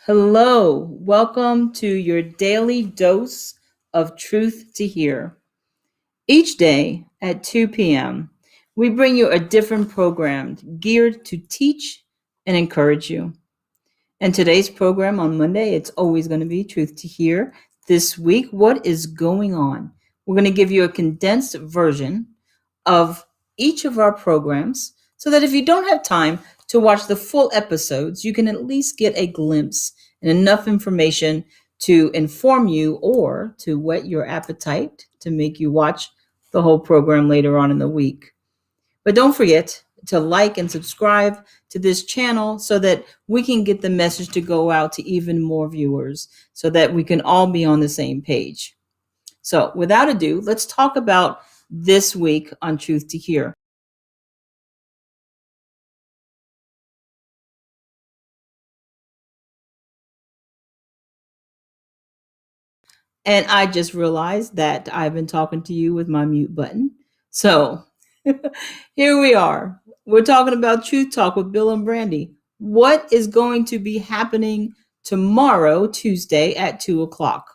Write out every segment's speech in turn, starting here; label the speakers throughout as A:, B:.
A: Hello, welcome to your daily dose of truth to hear. Each day at 2 p.m., we bring you a different program geared to teach and encourage you. And today's program on Monday, it's always going to be Truth to Hear. This week, what is going on? We're going to give you a condensed version of each of our programs so that if you don't have time to watch the full episodes, you can at least get a glimpse and enough information to inform you or to whet your appetite to make you watch the whole program later on in the week. But don't forget to like and subscribe to this channel so that we can get the message to go out to even more viewers so that we can all be on the same page. So, without ado, let's talk about this week on Truth to Hear. And I just realized that I've been talking to you with my mute button. So, here we are. We're talking about Truth Talk with Bill and Brandy. What is going to be happening tomorrow, Tuesday at 2 o'clock?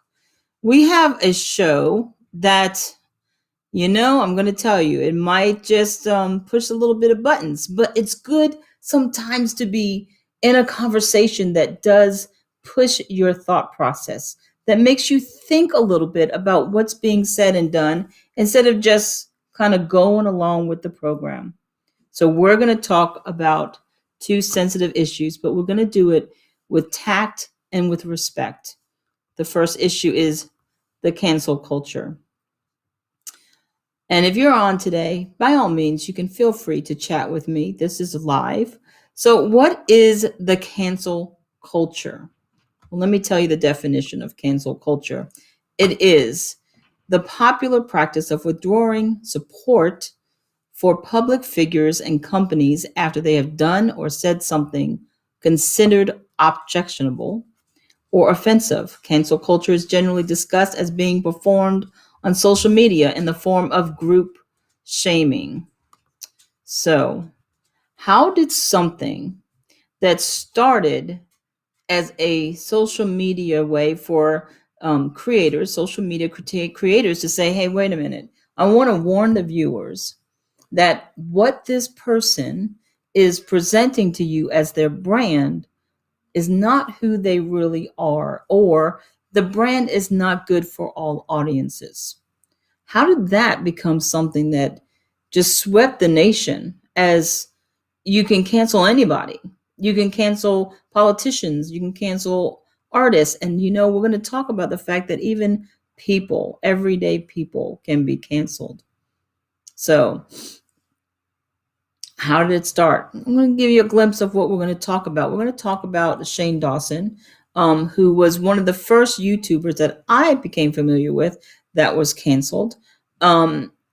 A: We have a show that, I'm going to tell you, it might just push a little bit of buttons, but it's good sometimes to be in a conversation that does push your thought process, that makes you think a little bit about what's being said and done instead of just kind of going along with the program. So, we're going to talk about two sensitive issues, but we're going to do it with tact and with respect. The first issue is the cancel culture. And if you're on today, by all means, you can feel free to chat with me. This is live. So, what is the cancel culture? Well, let me tell you the definition of cancel culture. It is the popular practice of withdrawing support for public figures and companies after they have done or said something considered objectionable or offensive. Cancel culture is generally discussed as being performed on social media in the form of group shaming. So, how did something that started as a social media way for creators, social media creators to say, hey, wait a minute, I want to warn the viewers that what this person is presenting to you as their brand is not who they really are, or the brand is not good for all audiences. How did that become something that just swept the nation as you can cancel anybody? You can cancel politicians, you can cancel artists. And we're going to talk about the fact that even people, everyday people, can be canceled. So, how did it start? I'm going to give you a glimpse of what we're going to talk about. We're going to talk about Shane Dawson, who was one of the first YouTubers that I became familiar with that was canceled.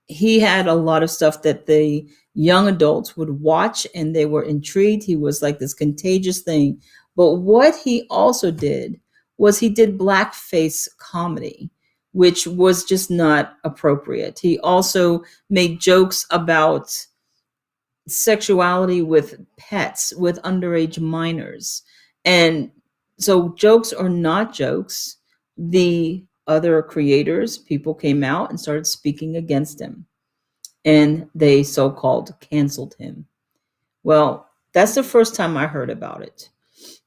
A: He had a lot of stuff that the young adults would watch and they were intrigued. He was like this contagious thing. But what he also did was he did blackface comedy, which was just not appropriate. He also made jokes about sexuality with pets, with underage minors. And so, jokes are not jokes. The other creators, people came out and started speaking against him, and they so called canceled him. Well, that's the first time I heard about it.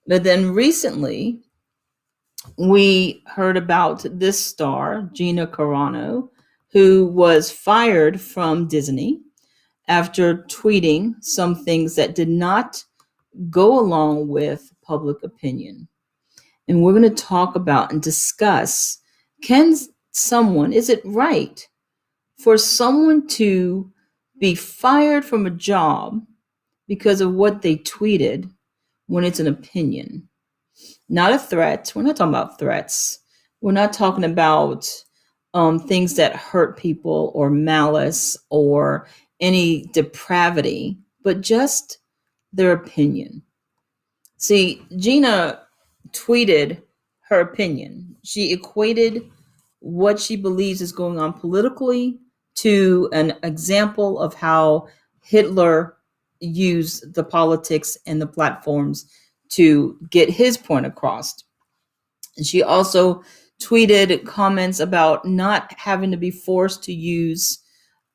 A: But then recently, we heard about this star, Gina Carano, who was fired from Disney after tweeting some things that did not go along with public opinion. And we're going to talk about and discuss, is it right for someone to be fired from a job because of what they tweeted when it's an opinion? Not a threat. We're not talking about threats. We're not talking about things that hurt people or malice or any depravity, but just their opinion. See, Gina tweeted her opinion. She equated what she believes is going on politically to an example of how Hitler used the politics and the platforms to get his point across. And she also tweeted comments about not having to be forced to use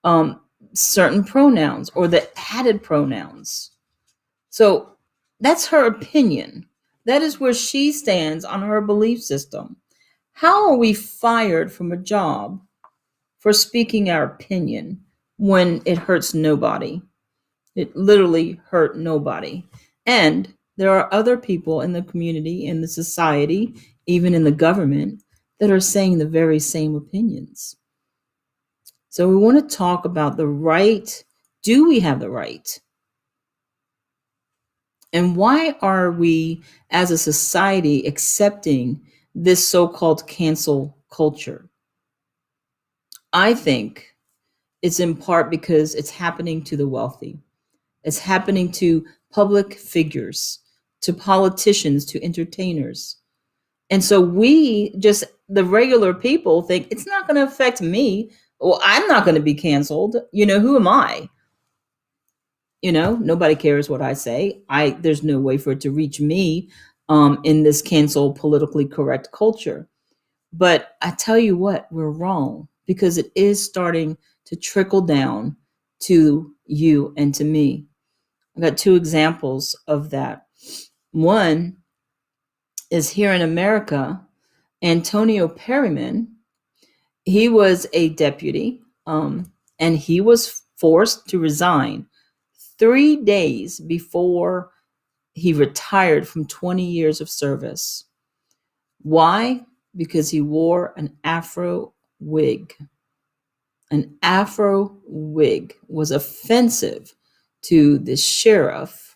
A: um, certain pronouns or the added pronouns. So that's her opinion. That is where she stands on her belief system. How are we fired from a job for speaking our opinion when it hurts nobody? It literally hurt nobody. And there are other people in the community, in the society, even in the government, that are saying the very same opinions. So we want to talk about the right. Do we have the right? And why are we, as a society, accepting this so called cancel culture? I think it's in part because it's happening to the wealthy, it's happening to public figures, to politicians, to entertainers. And so we just, the regular people, think it's not going to affect me. Well, I'm not going to be canceled. Who am I? Nobody cares what I say. There's no way for it to reach me in this cancel politically correct culture. But I tell you what, we're wrong, because it is starting to trickle down to you and to me. I got two examples of that. One is here in America, Antonio Perryman. He was a deputy, and he was forced to resign 3 days before he retired from 20 years of service. Why? Because he wore an Afro wig. An Afro wig was offensive to the sheriff,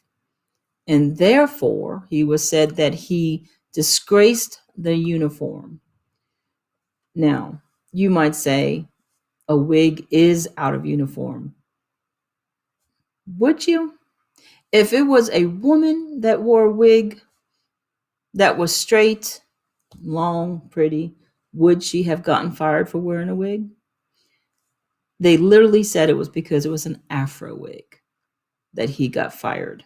A: and therefore he was said that he disgraced the uniform. Now, you might say a wig is out of uniform. Would you? If it was a woman that wore a wig that was straight, long, pretty, would she have gotten fired for wearing a wig? They literally said it was because it was an Afro wig that he got fired.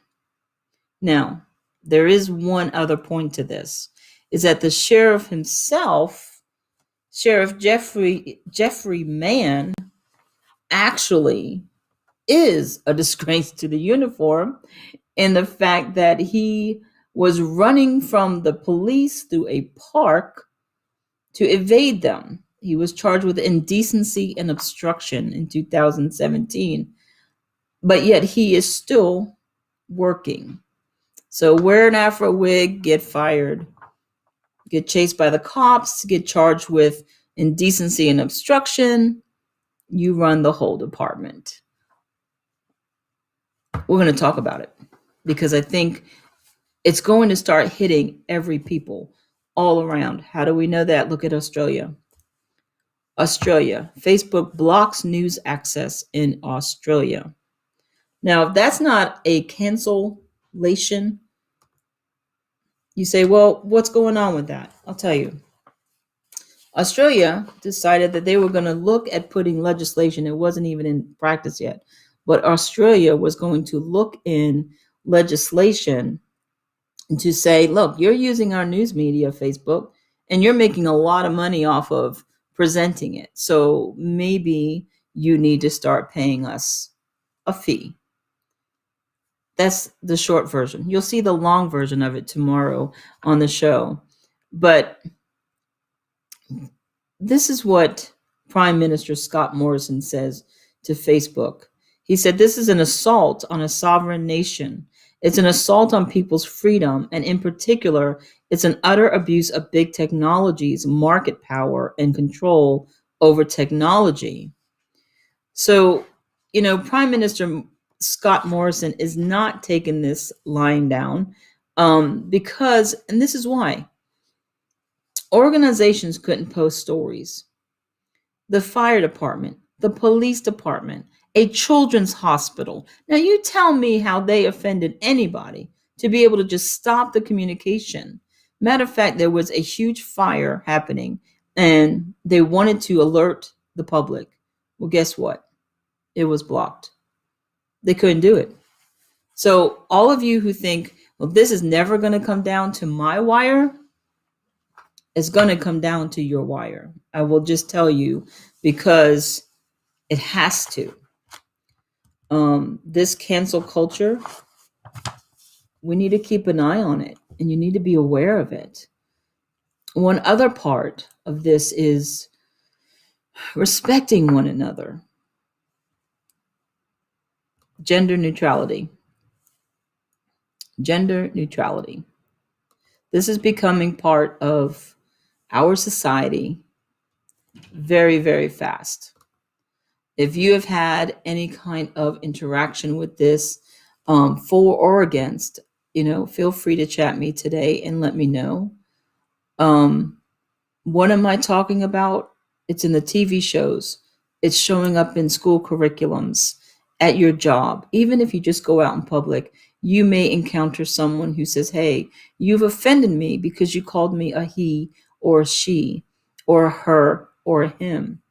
A: Now, there is one other point to this, is that the sheriff himself, Sheriff Jeffrey Mann, actually is a disgrace to the uniform in the fact that he was running from the police through a park to evade them. He was charged with indecency and obstruction in 2017, but yet he is still working. So wear an Afro wig, get fired, get chased by the cops, get charged with indecency and obstruction. You run the whole department. We're going to talk about it because I think it's going to start hitting every people all around. How do we know that? Look at Australia. Australia, Facebook blocks news access in Australia. Now, if that's not a cancellation, you say, well, what's going on with that? I'll tell you. Australia decided that they were going to look at putting legislation. It wasn't even in practice yet, but Australia was going to look in legislation to say, look, you're using our news media, Facebook, and you're making a lot of money off of presenting it. So maybe you need to start paying us a fee. That's the short version. You'll see the long version of it tomorrow on the show. But this is what Prime Minister Scott Morrison says to Facebook. He said, this is an assault on a sovereign nation. It's an assault on people's freedom. And in particular, it's an utter abuse of big technology's market power and control over technology. So, Prime Minister Scott Morrison is not taking this lying down because, and this is why, organizations couldn't post stories. The fire department, the police department, a children's hospital. Now, you tell me how they offended anybody to be able to just stop the communication. Matter of fact, there was a huge fire happening and they wanted to alert the public. Well, guess what? It was blocked. They couldn't do it. So all of you who think, Well, this is never going to come down to my wire. It's going to come down to your wire. I will just tell you, because it has to. This cancel culture, we need to keep an eye on it, and you need to be aware of it. One other part of this is respecting one another. Gender neutrality. Gender neutrality. This is becoming part of our society very, very fast. If you have had any kind of interaction with this, for or against, feel free to chat me today and let me know. What am I talking about? It's in the TV shows. It's showing up in school curriculums, at your job. Even if you just go out in public, you may encounter someone who says, hey, you've offended me because you called me a he or a she or a her or a him.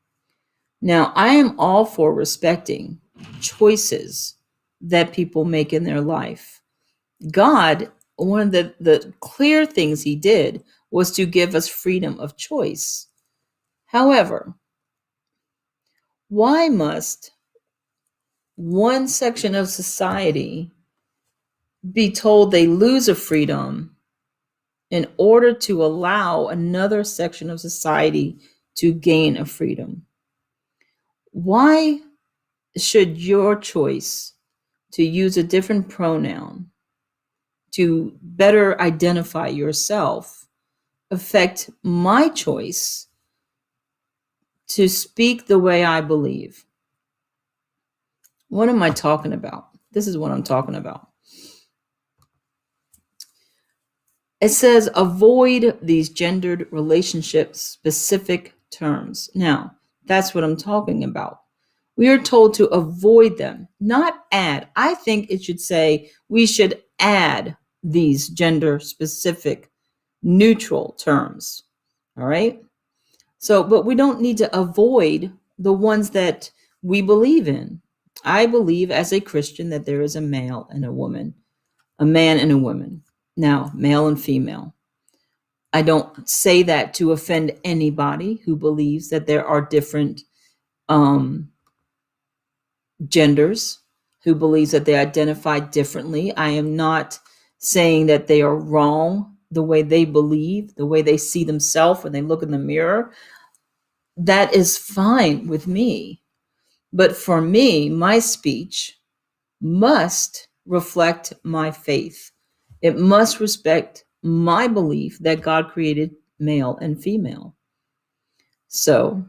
A: Now, I am all for respecting choices that people make in their life. God, one of the clear things he did was to give us freedom of choice. However, why must one section of society be told they lose a freedom in order to allow another section of society to gain a freedom? Why should your choice to use a different pronoun to better identify yourself affect my choice to speak the way I believe? What am I talking about? This is what I'm talking about. It says avoid these gendered relationship specific terms. Now, that's what I'm talking about. We are told to avoid them, not add. I think it should say we should add these gender specific neutral terms. All right. So, but we don't need to avoid the ones that we believe in. I believe as a Christian that there is a male and a woman, a man and a woman. Now, male and female. I don't say that to offend anybody who believes that there are different genders, who believes that they identify differently. I am not saying that they are wrong the way they believe, the way they see themselves when they look in the mirror. That is fine with me. But for me, my speech must reflect my faith. It must respect my belief that God created male and female. So,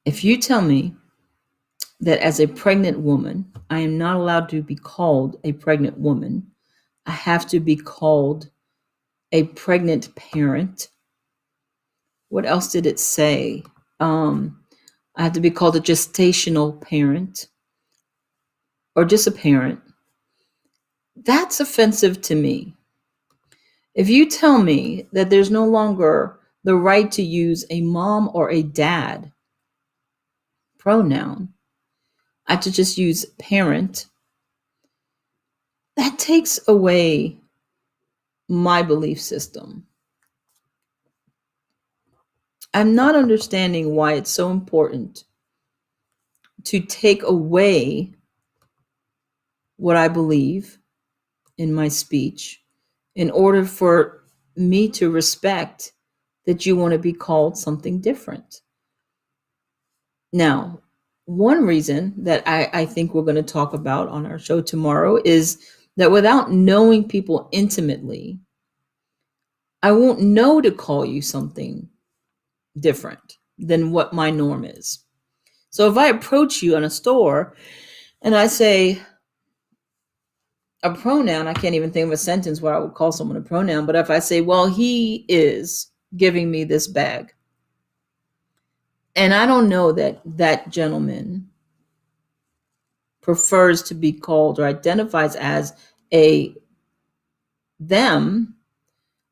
A: if you tell me that as a pregnant woman, I am not allowed to be called a pregnant woman, I have to be called a pregnant parent. What else did it say? I have to be called a gestational parent or just a parent. That's offensive to me. If you tell me that there's no longer the right to use a mom or a dad pronoun, I have to just use parent, that takes away my belief system. I'm not understanding why it's so important to take away what I believe in my speech in order for me to respect that you want to be called something different. Now, one reason that I think we're going to talk about on our show tomorrow is that without knowing people intimately, I won't know to call you something different than what my norm is. So if I approach you in a store and I say a pronoun, I can't even think of a sentence where I would call someone a pronoun, but if I say, well, he is giving me this bag, and I don't know that that gentleman prefers to be called or identifies as a them,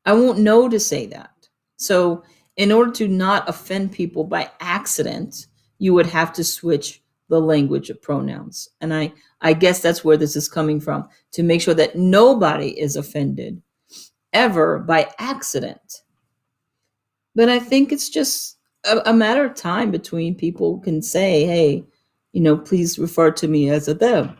A: I won't know to say that. So in order to not offend people by accident, you would have to switch the language of pronouns. And I guess that's where this is coming from, to make sure that nobody is offended ever by accident. But I think it's just a matter of time between people can say, hey, please refer to me as a them.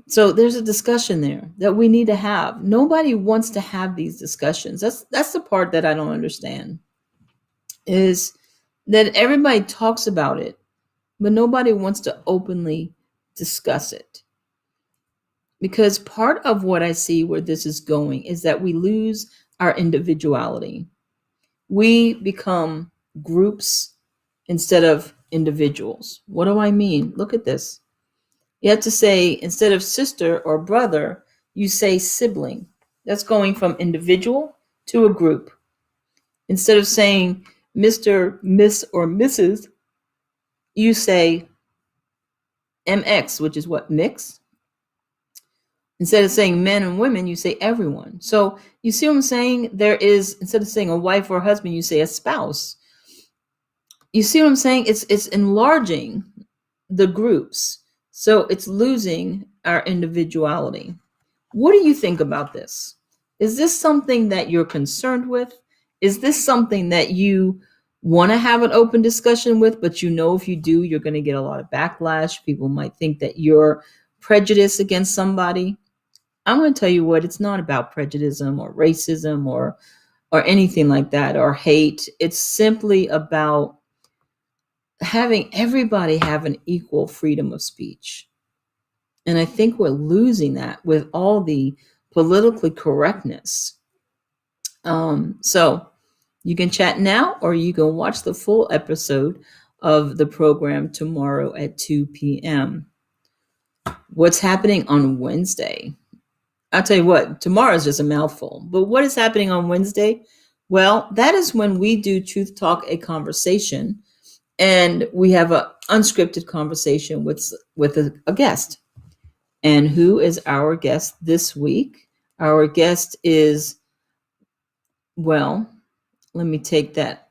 A: So there's a discussion there that we need to have. Nobody wants to have these discussions. That's the part that I don't understand, is that everybody talks about it, but nobody wants to openly discuss it. Because part of what I see where this is going is that we lose our individuality. We become groups instead of individuals. What do I mean? Look at this. You have to say, instead of sister or brother, you say sibling. That's going from individual to a group. Instead of saying Mr., Miss, or Mrs., you say MX, which is what? Mix. Instead of saying men and women, you say everyone. So you see what I'm saying? There is, instead of saying a wife or a husband, you say a spouse. You see what I'm saying? It's enlarging the groups. So it's losing our individuality. What do you think about this? Is this something that you're concerned with? Is this something that you want to have an open discussion with, but if you do, you're going to get a lot of backlash. People might think that you're prejudiced against somebody. I'm going to tell you what, it's not about prejudice or racism or anything like that, or hate. It's simply about having everybody have an equal freedom of speech. And I think we're losing that with all the politically correctness. So you can chat now, or you can watch the full episode of the program tomorrow at 2 p.m. What's happening on Wednesday? I'll tell you what, tomorrow is just a mouthful. But what is happening on Wednesday? Well, that is when we do Truth Talk, a conversation. And we have an unscripted conversation with a guest. And who is our guest this week? Our guest is, well, let me take that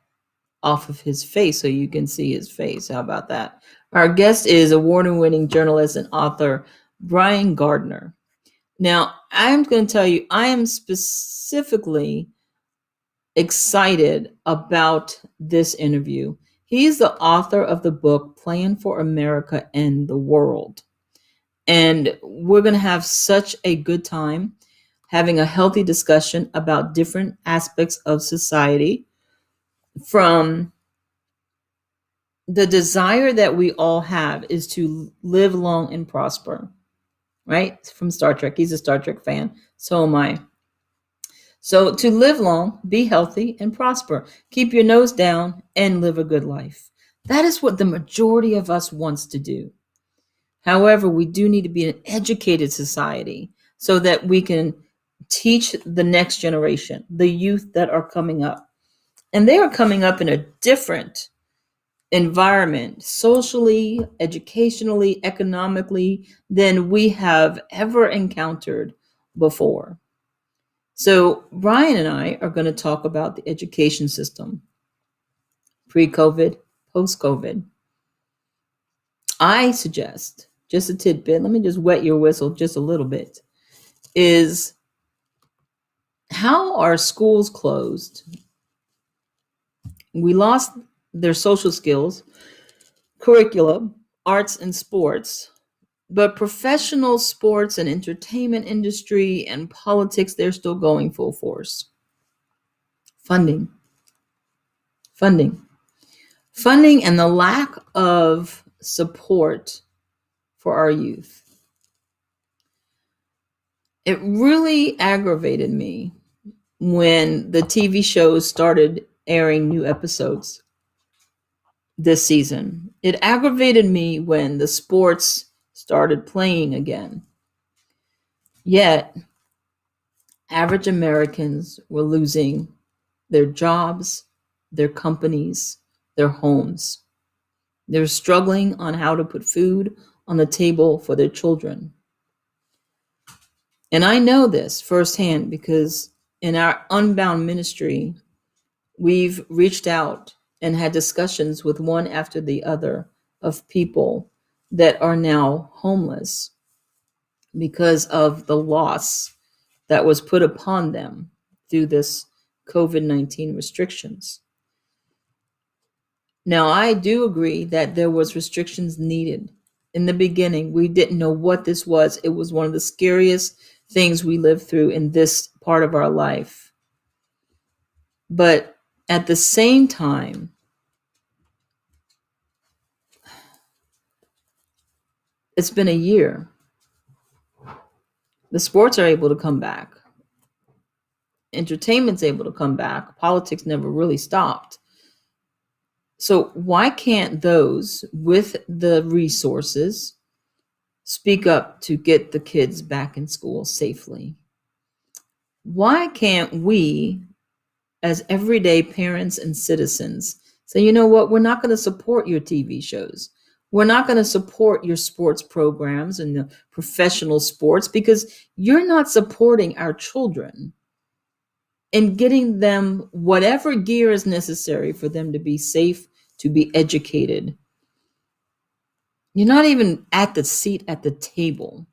A: off of his face so you can see his face. How about that? Our guest is award-winning journalist and author Brian Gardner. Now, I'm going to tell you, I am specifically excited about this interview. He's the author of the book, Plan for America and the World. And we're going to have such a good time having a healthy discussion about different aspects of society, from the desire that we all have is to live long and prosper, right? From Star Trek. He's a Star Trek fan. So am I. So to live long, be healthy, and prosper. Keep your nose down and live a good life. That is what the majority of us wants to do. However, we do need to be an educated society so that we can teach the next generation, the youth that are coming up. And they are coming up in a different environment, socially, educationally, economically, than we have ever encountered before. So Brian and I are going to talk about the education system, pre-COVID, post-COVID. I suggest, just a tidbit, let me just wet your whistle just a little bit, is how are schools closed? We lost their social skills, curriculum, arts and sports, but professional sports and entertainment industry and politics, they're still going full force. Funding, and the lack of support for our youth. It really aggravated me when the TV shows started airing new episodes this season. It aggravated me when the sports started playing again. Yet, average Americans were losing their jobs, their companies, their homes. They're struggling on how to put food on the table for their children. And I know this firsthand because in our Unbound ministry, we've reached out and had discussions with one after the other of people that are now homeless because of the loss that was put upon them through this COVID-19 restrictions. Now, I do agree that there was restrictions needed. In the beginning, we didn't know what this was. It was one of the scariest things we lived through in this part of our life. But at the same time, it's been a year. The sports are able to come back. Entertainment's able to come back. Politics never really stopped. So why can't those with the resources speak up to get the kids back in school safely? Why can't we, as everyday parents and citizens, say, you know what, we're not going to support your TV shows. We're not going to support your sports programs and the professional sports because you're not supporting our children and getting them whatever gear is necessary for them to be safe, to be educated. You're not even at the seat at the table.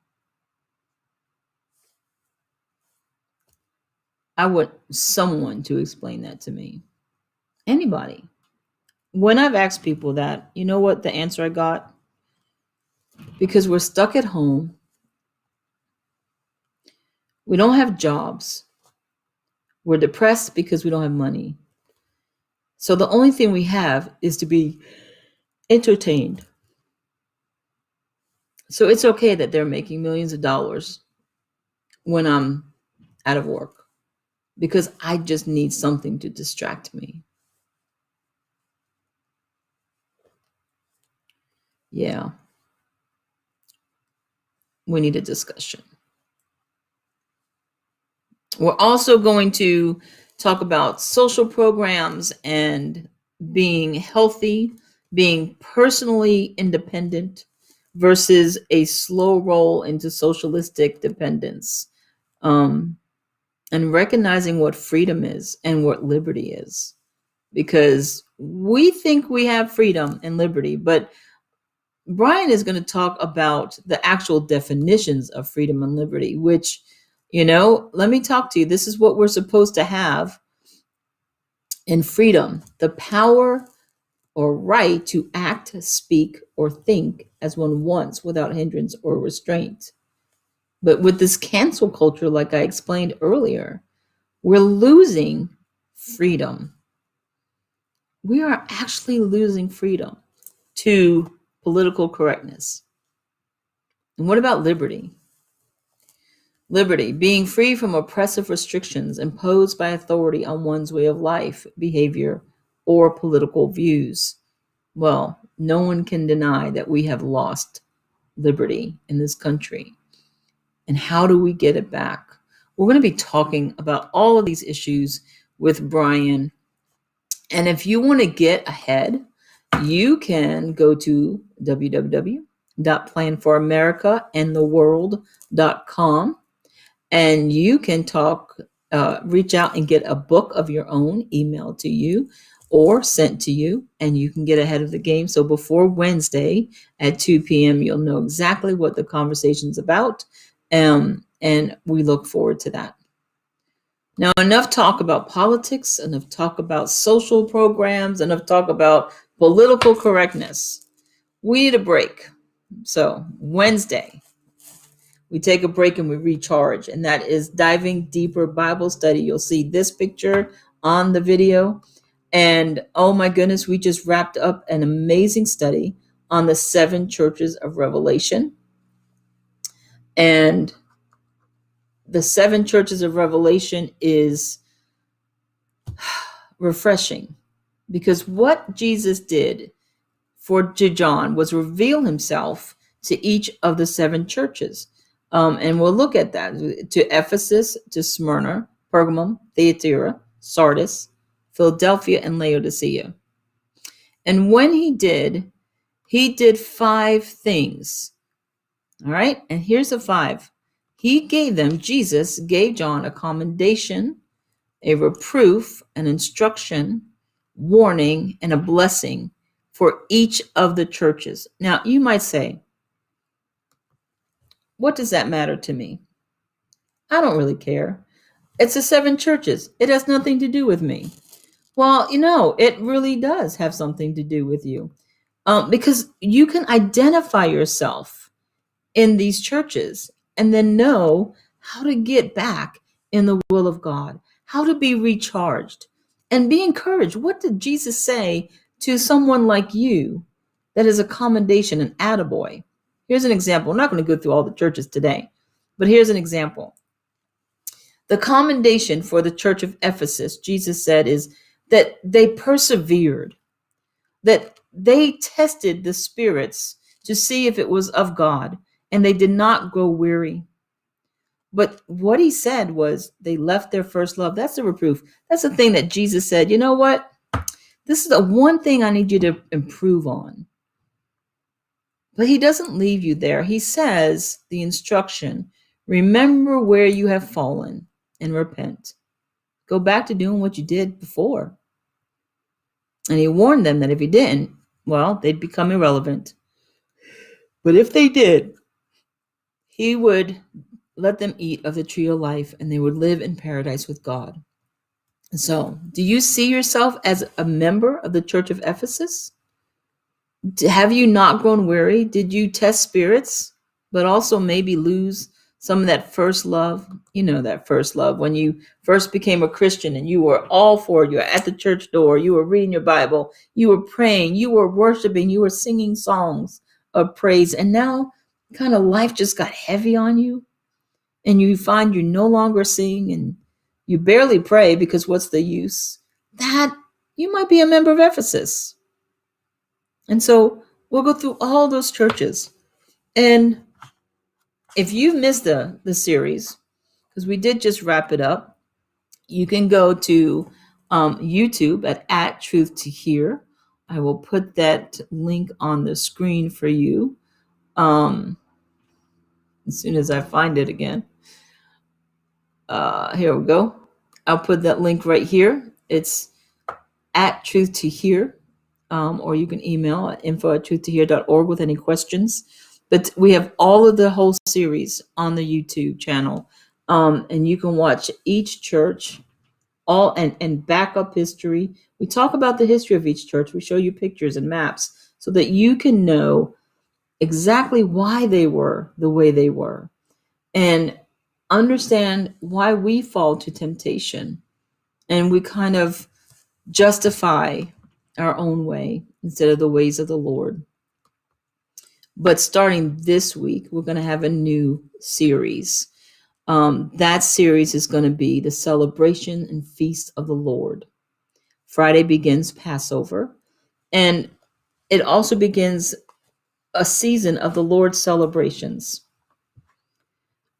A: I want someone to explain that to me. Anybody. When I've asked people that, you know what the answer I got? Because we're stuck at home. We don't have jobs. We're depressed because we don't have money. So the only thing we have is to be entertained. So it's okay that they're making millions of dollars when I'm out of work because I just need something to distract me. Yeah. We need a discussion. We're also going to talk about social programs and being healthy, being personally independent versus a slow roll into socialistic dependence, and recognizing what freedom is and what liberty is. Because we think we have freedom and liberty, but Brian is going to talk about the actual definitions of freedom and liberty, which, let me talk to you. This is what we're supposed to have in freedom: the power or right to act, speak, or think as one wants without hindrance or restraint. But with this cancel culture, like I explained earlier, we're losing freedom. We are actually losing freedom to political correctness. And what about liberty? Liberty, being free from oppressive restrictions imposed by authority on one's way of life, behavior, or political views. Well, no one can deny that we have lost liberty in this country. And how do we get it back? We're going to be talking about all of these issues with Brian. And if you want to get ahead, you can go to www.planforamericaandtheworld.com, and you can reach out and get a book of your own emailed to you or sent to you, and you can get ahead of the game. So before Wednesday at 2 p.m., you'll know exactly what the conversation's about, and we look forward to that. Now, enough talk about politics, enough talk about social programs, enough talk about political correctness. We need a break. So Wednesday, we take a break and we recharge, and that is Diving Deeper Bible Study. You'll see this picture on the video. And oh my goodness, we just wrapped up an amazing study on the 7 churches of Revelation. And the 7 churches of Revelation is refreshing, because what Jesus did to John was reveal himself to each of the 7 churches. And we'll look at that: to Ephesus, to Smyrna, Pergamum, Thyatira, Sardis, Philadelphia, and Laodicea. And when he did 5 things. All right. And here's the 5. Jesus gave John a commendation, a reproof, an instruction, warning, and a blessing for each of the churches. Now, you might say, what does that matter to me? I don't really care. It's the 7 churches. It has nothing to do with me. Well, it really does have something to do with you, because you can identify yourself in these churches and then know how to get back in the will of God, how to be recharged and be encouraged. What did Jesus say to someone like you that is a commendation, an attaboy? Here's an example. I'm not going to go through all the churches today, but here's an example. The commendation for the church of Ephesus, Jesus said, is that they persevered, that they tested the spirits to see if it was of God, and they did not grow weary. But what he said was they left their first love. That's the reproof. That's the thing that Jesus said, you know what? This is the one thing I need you to improve on. But he doesn't leave you there. He says the instruction, remember where you have fallen and repent. Go back to doing what you did before. And he warned them that if he didn't, well, they'd become irrelevant. But if they did, he would let them eat of the tree of life and they would live in paradise with God. So, do you see yourself as a member of the church of Ephesus? Have you not grown weary? Did you test spirits, but also maybe lose some of that first love? That first love when you first became a Christian and you were all for it. You were at the church door, you were reading your Bible, you were praying, you were worshiping, you were singing songs of praise. And now kind of life just got heavy on you and you find you no longer sing and you barely pray because what's the use? That you might be a member of Ephesus. And so we'll go through all those churches. And if you've missed the series, because we did just wrap it up, you can go to YouTube at Truth to Hear. I will put that link on the screen for you as soon as I find it again. Here we go. I'll put that link right here. It's at Truth to Hear, or you can email at info@truthtohear.org with any questions. But we have all of the whole series on the YouTube channel, and you can watch each church, all and backup history. We talk about the history of each church. We show you pictures and maps so that you can know exactly why they were the way they were, and understand why we fall to temptation, and we kind of justify our own way instead of the ways of the Lord. But starting this week, we're going to have a new series. That series is going to be the celebration and feast of the Lord. Friday begins Passover, and it also begins a season of the Lord's celebrations.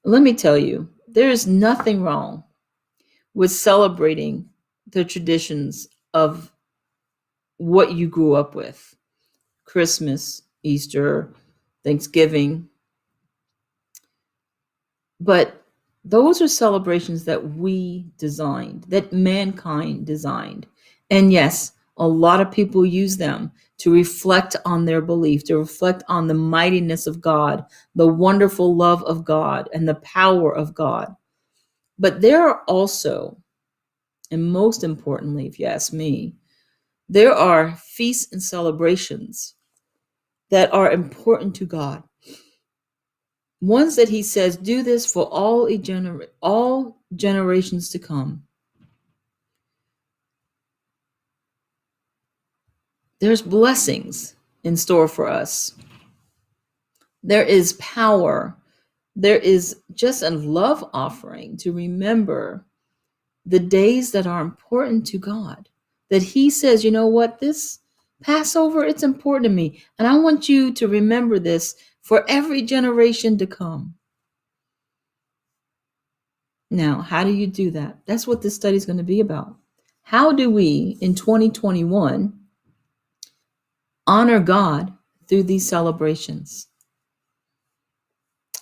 A: Let me tell you, there is nothing wrong with celebrating the traditions of what you grew up with. Christmas, Easter, Thanksgiving. But those are celebrations that we designed, that mankind designed. And yes, a lot of people use them to reflect on their belief, to reflect on the mightiness of God, the wonderful love of God, and the power of God. But there are also, and most importantly, if you ask me, there are feasts and celebrations that are important to God. Ones that he says, do this for all generations to come. There's blessings in store for us. There is power. There is just a love offering to remember the days that are important to God. That he says, you know what, this Passover, it's important to me. And I want you to remember this for every generation to come. Now, how do you do that? That's what this study is going to be about. How do we, in 2021, honor God through these celebrations?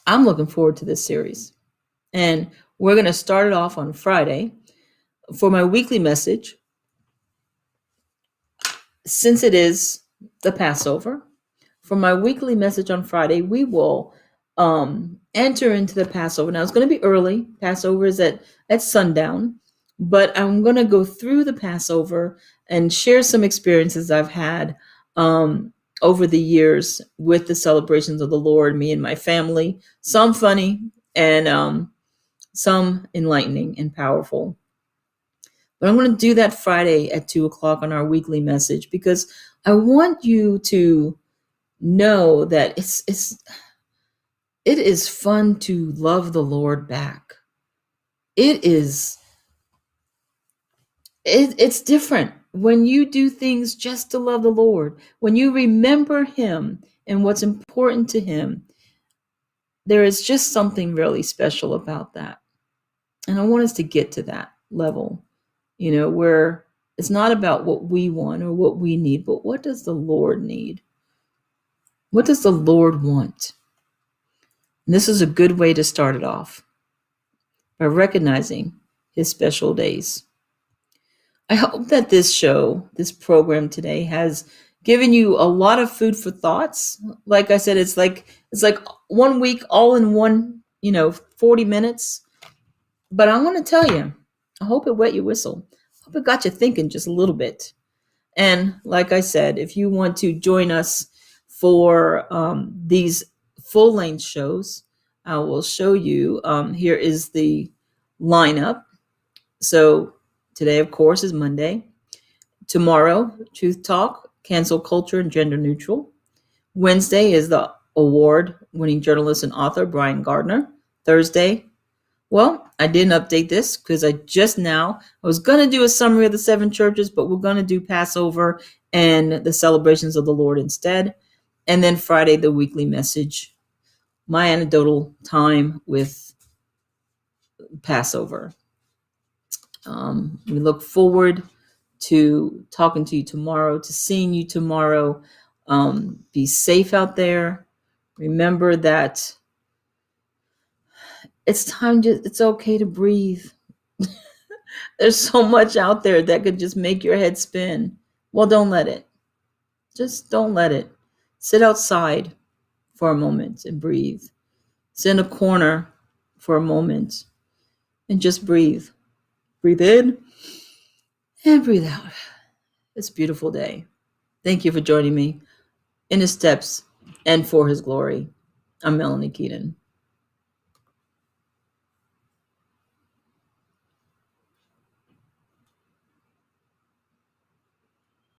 A: I'm looking forward to this series. And we're going to start it off on Friday. For my weekly message, since it is the Passover, for my weekly message on Friday, we will enter into the Passover. Now it's going to be early. Passover is at sundown, but I'm going to go through the Passover and share some experiences I've had over the years with the celebrations of the Lord, me and my family. Some funny and some enlightening and powerful. But I'm going to do that Friday at 2 o'clock on our weekly message, because I want you to know that it is fun to love the Lord back. It's different when you do things just to love the Lord. When you remember him and what's important to him, there is just something really special about that. And I want us to get to that level, where it's not about what we want or what we need, but what does the Lord need? What does the Lord want? And this is a good way to start it off, by recognizing his special days. I hope that this program today has given you a lot of food for thoughts. Like I said, it's like 1 week all in one, 40 minutes. But I want to tell you, I hope it wet your whistle. I hope it got you thinking just a little bit. And like I said, if you want to join us for these full-length shows, I will show you. Here is the lineup. So today, of course, is Monday. Tomorrow, Truth Talk, Cancel Culture and Gender Neutral. Wednesday is the award-winning journalist and author Brian Gardner. Thursday, well, I didn't update this because I was going to do a summary of the 7 churches, but we're going to do Passover and the celebrations of the Lord instead. And then Friday, the weekly message, my anecdotal time with Passover. We look forward to talking to you tomorrow, to seeing you tomorrow. Be safe out there. Remember that it's okay to breathe. There's so much out there that could just make your head spin. Well, don't let it. Just don't let it. Sit outside for a moment and breathe. Sit in a corner for a moment and just breathe. Breathe in and breathe out. It's a beautiful day. Thank you for joining me in his steps and for his glory. I'm Melanie Keaton.